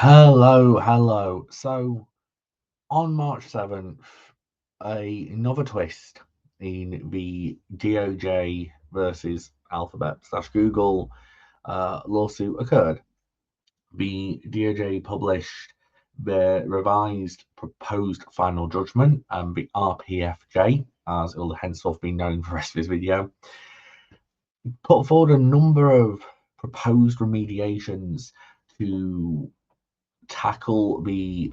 Hello. So on March 7th, another twist in the DOJ versus Alphabet/Google lawsuit occurred. The DOJ published their revised proposed final judgment, and the RPFJ, as it will henceforth be known for the rest of this video, put forward a number of proposed remediations to tackle the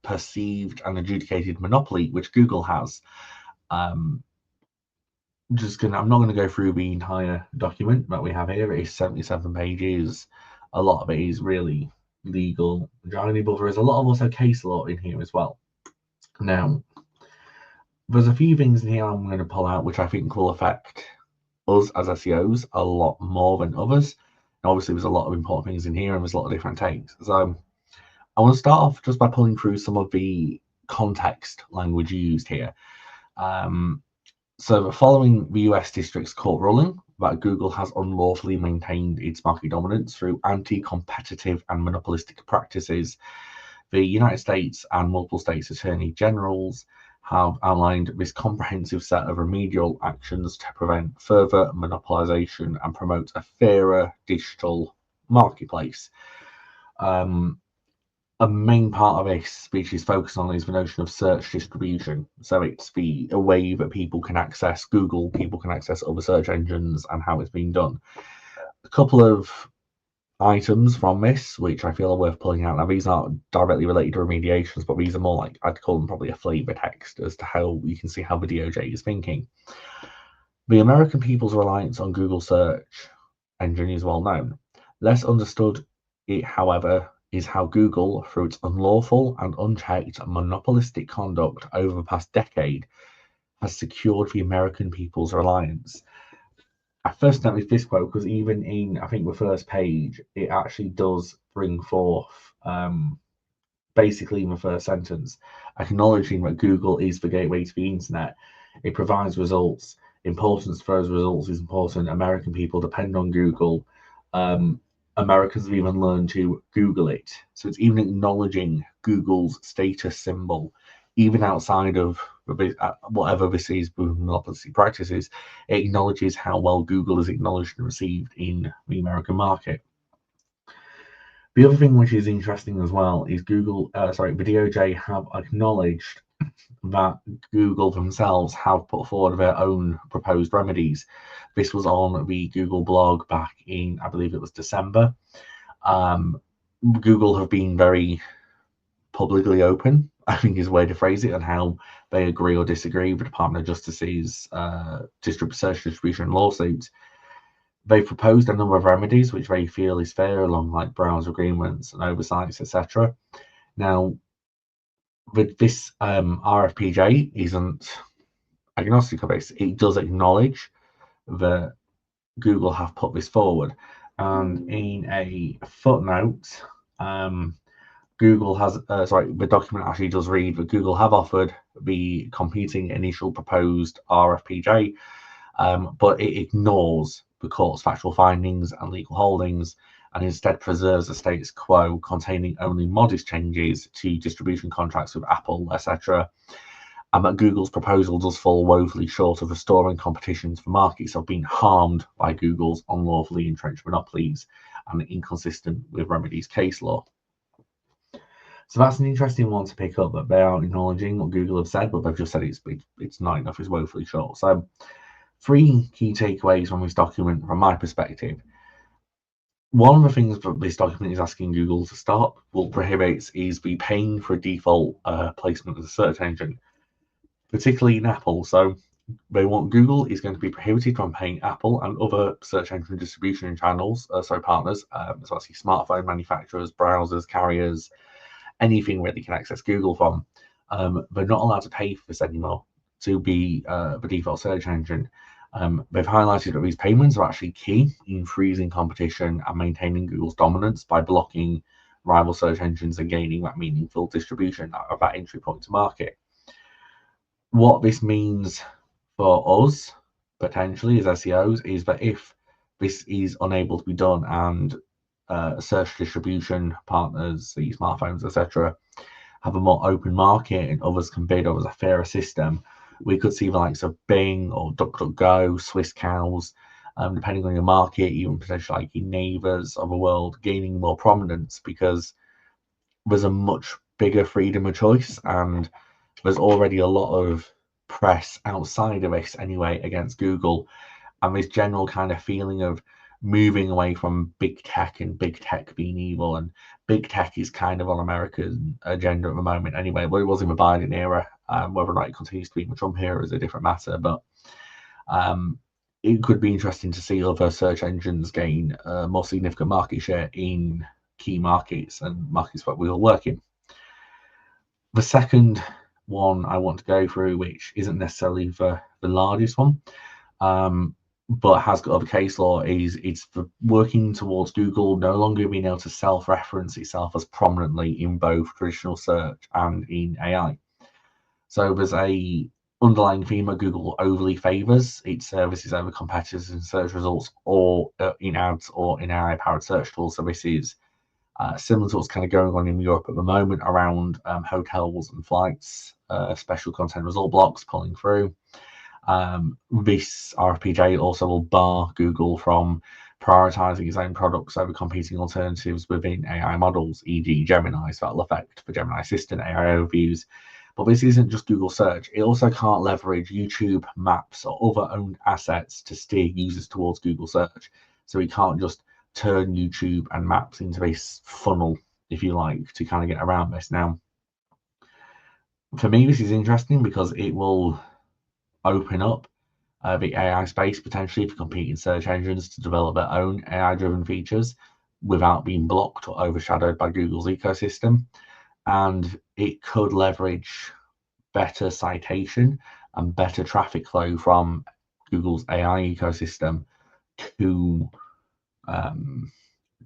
perceived and adjudicated monopoly which Google has. I'm not going to go through the entire document that we have here. It is 77 pages. A lot of it is really legal jargony, but there is a lot of also case law in here as well. Now, there's a few things in here I'm going to pull out which I think will affect us as SEOs a lot more than others. And obviously, there's a lot of important things in here, and there's a lot of different takes. So I want to start off just by pulling through some of the context language used here. So following the US District's court ruling that Google has unlawfully maintained its market dominance through anti-competitive and monopolistic practices, the United States and multiple states attorney generals have outlined this comprehensive set of remedial actions to prevent further monopolization and promote a fairer digital marketplace. A main part of this speech is focused on is the notion of search distribution. So it's a way that people can access Google, people can access other search engines, and how it's being done. A couple of items from this, which I feel are worth pulling out. Now, these aren't directly related to remediations, but these are more like, I'd call them probably a flavor text as to how you can see how the DOJ is thinking. The American people's reliance on Google search engine is well known. Less understood, it, however, is how Google, through its unlawful and unchecked monopolistic conduct over the past decade, has secured the American people's reliance. I first noticed this quote because even in, I think, the first page, it actually does bring forth, basically in the first sentence, acknowledging that Google is the gateway to the internet. It provides results. Importance for those results is important. American people depend on Google. Americans have even learned to Google it. So it's even acknowledging Google's status symbol, even outside of whatever this is with monopolistic practices. It acknowledges how well Google is acknowledged and received in the American market. The other thing which is interesting as well is the DOJ have acknowledged that Google themselves have put forward their own proposed remedies. This was on the Google blog back in, I believe it was December. Google have been very publicly open, I think is a way to phrase it, on how they agree or disagree with the Department of Justice's search distribution lawsuit. They've proposed a number of remedies which they feel is fair, along like browser agreements and oversights, etc. Now, with this RFPJ isn't agnostic of this. It does acknowledge that Google have put this forward. And in a footnote, Google has, the document actually does read that Google have offered the competing initial proposed RFPJ, but it ignores the court's factual findings and legal holdings, and instead preserves the status quo, containing only modest changes to distribution contracts with Apple, etc. And that Google's proposal does fall woefully short of restoring competition to the markets of being harmed by Google's unlawfully entrenched monopolies and inconsistent with remedies case law. So that's an interesting one to pick up, that they are acknowledging what Google have said, but they've just said it's not enough, it's woefully short. So 3 key takeaways from this document from my perspective. One of the things that this document is asking Google to stop, prohibits, is the paying for a default placement as a search engine, particularly in Apple. So they want Google is going to be prohibited from paying Apple and other search engine distribution channels, partners, so actually smartphone manufacturers, browsers, carriers, anything where they can access Google from. They're not allowed to pay for this anymore to be the default search engine. They've highlighted that these payments are actually key in freezing competition and maintaining Google's dominance by blocking rival search engines and gaining that meaningful distribution of that entry point to market. What this means for us, potentially, as SEOs, is that if this is unable to be done and search distribution partners, the smartphones, etc., have a more open market and others can bid, or as a fairer system, we could see the likes of Bing or DuckDuckGo, Swiss Cows, depending on your market, even potentially like your neighbours of the world, gaining more prominence because there's a much bigger freedom of choice, and there's already a lot of press outside of this anyway against Google, and this general kind of feeling of moving away from big tech and big tech being evil. And big tech is kind of on America's agenda at the moment anyway. Well, it was in the Biden era. Whether or not it continues to be in the Trump era is a different matter, but it could be interesting to see other search engines gain more significant market share in key markets and markets that we all work in. The second one I want to go through, which isn't necessarily the largest one, but has got other case law, is it's working towards Google no longer being able to self-reference itself as prominently in both traditional search and in AI. So there's a underlying theme that Google overly favors its services over competitors in search results, or in ads, or in AI-powered search tools. So this is similar to what's kind of going on in Europe at the moment around hotels and flights, special content result blocks pulling through. This RPJ also will bar Google from prioritizing its own products over competing alternatives within AI models, e.g. Gemini. So that'll affect the Gemini Assistant, AI overviews. But this isn't just Google search. It also can't leverage YouTube, Maps, or other owned assets to steer users towards Google search. So we can't just turn YouTube and Maps into this funnel, if you like, to kind of get around this. Now, for me, this is interesting because it will open up the AI space potentially for competing search engines to develop their own AI-driven features without being blocked or overshadowed by Google's ecosystem. And it could leverage better citation and better traffic flow from Google's AI ecosystem to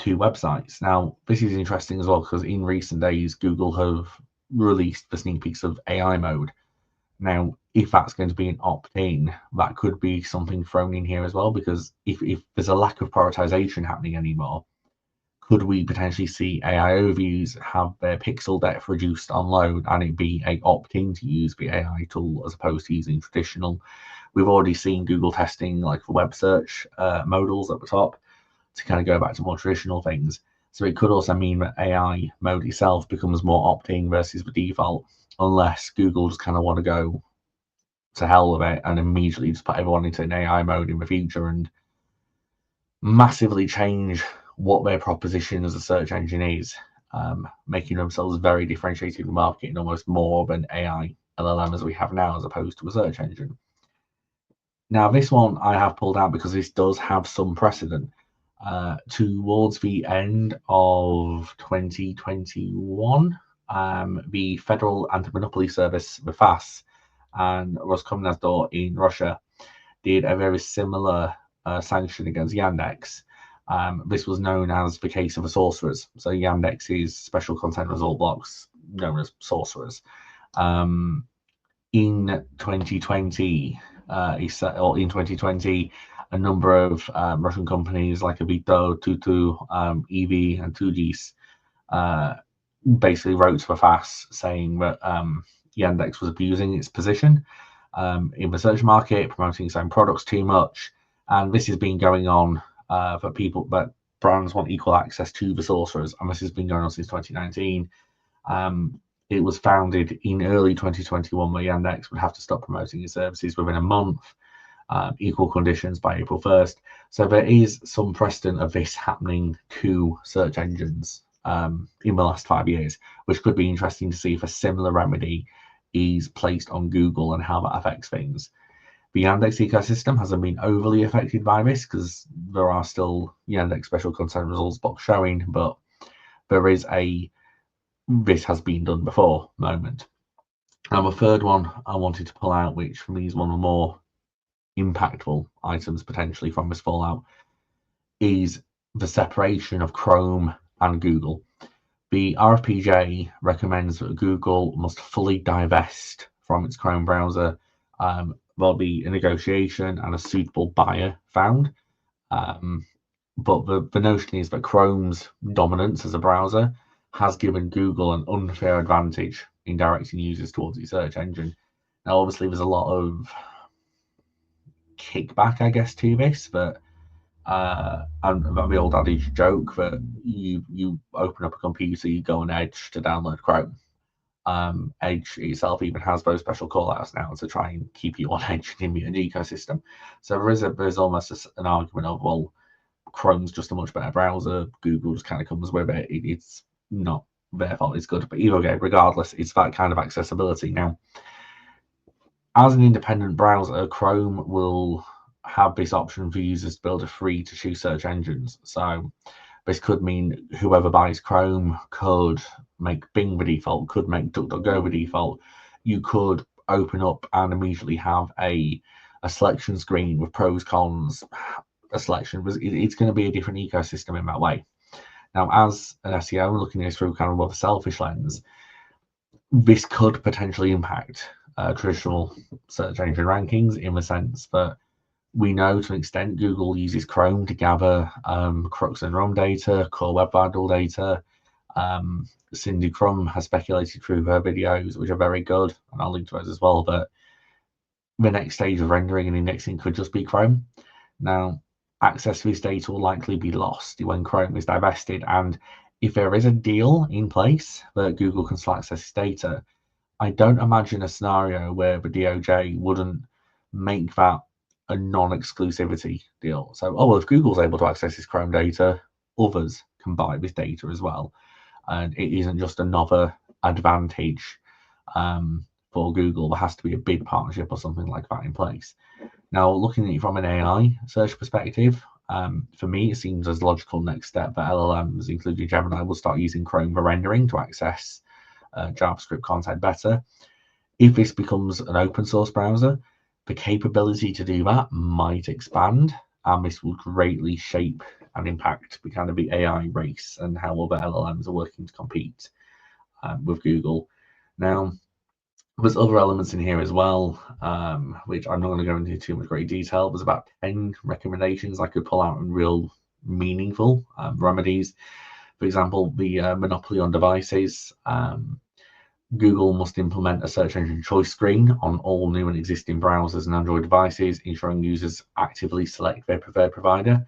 websites. Now, this is interesting as well because in recent days, Google have released the sneak peeks of AI mode. Now, if that's going to be an opt-in, that could be something thrown in here as well, because if there's a lack of prioritization happening anymore, could we potentially see AI overviews have their pixel depth reduced on load and it be a opt-in to use the AI tool as opposed to using traditional? We've already seen Google testing like the web search modals at the top to kind of go back to more traditional things. So it could also mean that AI mode itself becomes more opt-in versus the default, unless Google just kind of want to go to hell with it and immediately just put everyone into an AI mode in the future and massively change what their proposition as a search engine is, making themselves very differentiated in the market and almost more of an AI LLM as we have now, as opposed to a search engine. Now, this one I have pulled out because this does have some precedent. Towards the end of 2021, the Federal Anti-Monopoly Service, the FAS, and Roskomnadzor in Russia did a very similar sanction against Yandex. This was known as the case of the sorcerers. So Yandex's special content result blocks, known as sorcerers. In 2020, in 2020, a number of Russian companies like Avito, Tutu, EV, and Tugis basically wrote to the FAS saying that Yandex was abusing its position in the search market, promoting its own products too much. And this has been going on for people, that brands want equal access to the sorcerers, and this has been going on since 2019. It was founded in early 2021 where Yandex would have to stop promoting its services within a month, equal conditions by April 1st. So there is some precedent of this happening to search engines in the last 5 years, which could be interesting to see if a similar remedy is placed on Google and how that affects things. The Yandex ecosystem hasn't been overly affected by this because there are still Yandex special content results box showing, but there is a this has been done before moment. Now, the third one I wanted to pull out, which for me is one of the more impactful items potentially from this fallout, is the separation of Chrome and Google. The RPJ recommends that Google must fully divest from its Chrome browser. There'll be a negotiation and a suitable buyer found. But the notion is that Chrome's dominance as a browser has given Google an unfair advantage in directing users towards its search engine. Now, obviously, there's a lot of kickback, I guess, to this, but and the old adage joke that you open up a computer, you go on Edge to download Chrome. Edge itself even has those special callouts now to try and keep you on Edge in the ecosystem. So there's almost an argument of, well, Chrome's just a much better browser. Google just kind of comes with it. It's not their fault. It's good, but either way, regardless, it's that kind of accessibility. Now, as an independent browser, Chrome will have this option for users to build a free to choose search engines. So this could mean whoever buys Chrome could make Bing the default, could make DuckDuckGo the default. You could open up and immediately have a selection screen with pros, cons, a selection. It's going to be a different ecosystem in that way. Now, as an SEO, looking at this through kind of more of a selfish lens, this could potentially impact traditional search engine rankings in the sense that we know to an extent Google uses Chrome to gather Crux and ROM data, Core Web Vitals data. Cindy Crum has speculated through her videos, which are very good, and I'll link to those as well, that the next stage of rendering and indexing could just be Chrome. Now, access to this data will likely be lost when Chrome is divested, and if there is a deal in place that Google can still access this data, I don't imagine a scenario where the DOJ wouldn't make that a non-exclusivity deal. So, well, if Google's able to access this Chrome data, others can buy this data as well. And it isn't just another advantage for Google. There has to be a big partnership or something like that in place. Now, looking at it from an AI search perspective, for me, it seems as a logical next step that LLMs, including Gemini, will start using Chrome for rendering to access JavaScript content better. If this becomes an open source browser, the capability to do that might expand, and this will greatly shape and impact the kind of the AI race and how other LLMs are working to compete with Google. Now, there's other elements in here as well, which I'm not going to go into too much great detail. There's about 10 recommendations I could pull out and real meaningful remedies. For example, the monopoly on devices. Google must implement a search engine choice screen on all new and existing browsers and Android devices, ensuring users actively select their preferred provider.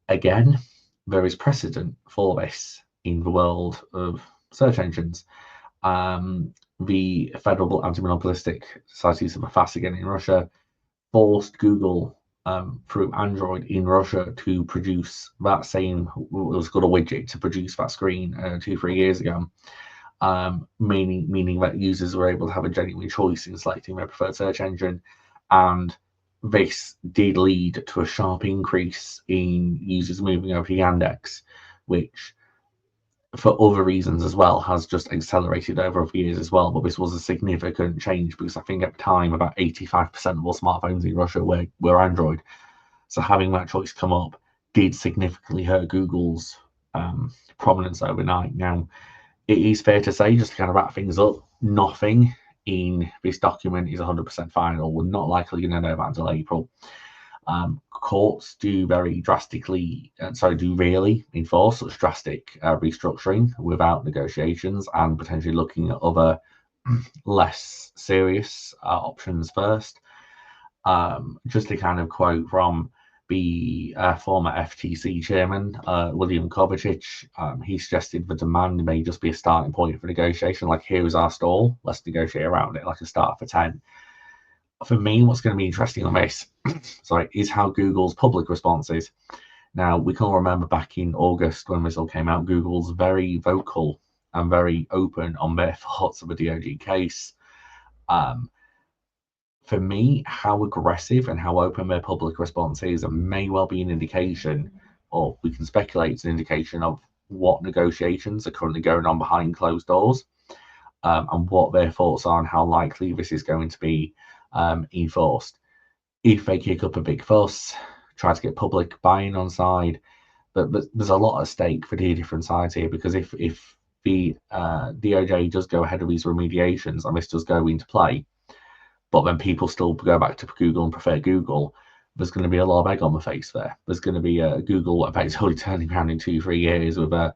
Again, there is precedent for this in the world of search engines. The Federal Anti-Monopolistic Society, so FAS again in Russia, forced Google through Android in Russia to produce that same, it was called a widget, to produce that screen 2-3 years ago. Meaning that users were able to have a genuine choice in selecting their preferred search engine, and this did lead to a sharp increase in users moving over to Yandex, which for other reasons as well has just accelerated over years as well. But this was a significant change because I think at the time about 85% of all smartphones in Russia were Android. So having that choice come up did significantly hurt Google's prominence overnight. Now, it is fair to say, just to kind of wrap things up, nothing in this document is 100% final. We're not likely going to know that until April. Courts do rarely enforce such drastic restructuring without negotiations and potentially looking at other less serious options first. Just to kind of quote from the former FTC chairman, William Kovacic, he suggested the demand may just be a starting point for negotiation. Like, here is our stall, let's negotiate around it, like a start for 10. For me, what's going to be interesting on this is how Google's public response is. Now, we can all remember back in August when this all came out, Google's very vocal and very open on their thoughts of the DOJ case. For me, how aggressive and how open their public response is may well be an indication, or we can speculate it's an indication of what negotiations are currently going on behind closed doors, and what their thoughts are on how likely this is going to be enforced. If they kick up a big fuss, try to get public buy-in on side, but there's a lot at stake for the different sides here, because if the DOJ does go ahead of these remediations and this does go into play, but then people still go back to Google and prefer Google, there's going to be a lot of egg on the face there. There's going to be Google effectively turning around in 2-3 years with a,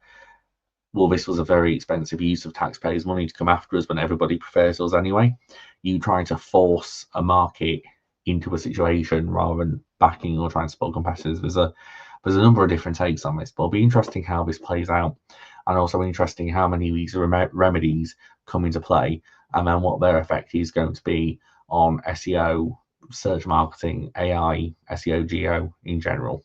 well, this was a very expensive use of taxpayers' money to come after us when everybody prefers us anyway. You trying to force a market into a situation rather than backing or trying to support competitors. There's a number of different takes on this, but it'll be interesting how this plays out, and also interesting how many of these remedies come into play, and then what their effect is going to be on SEO, search marketing, AI, SEO, geo in general.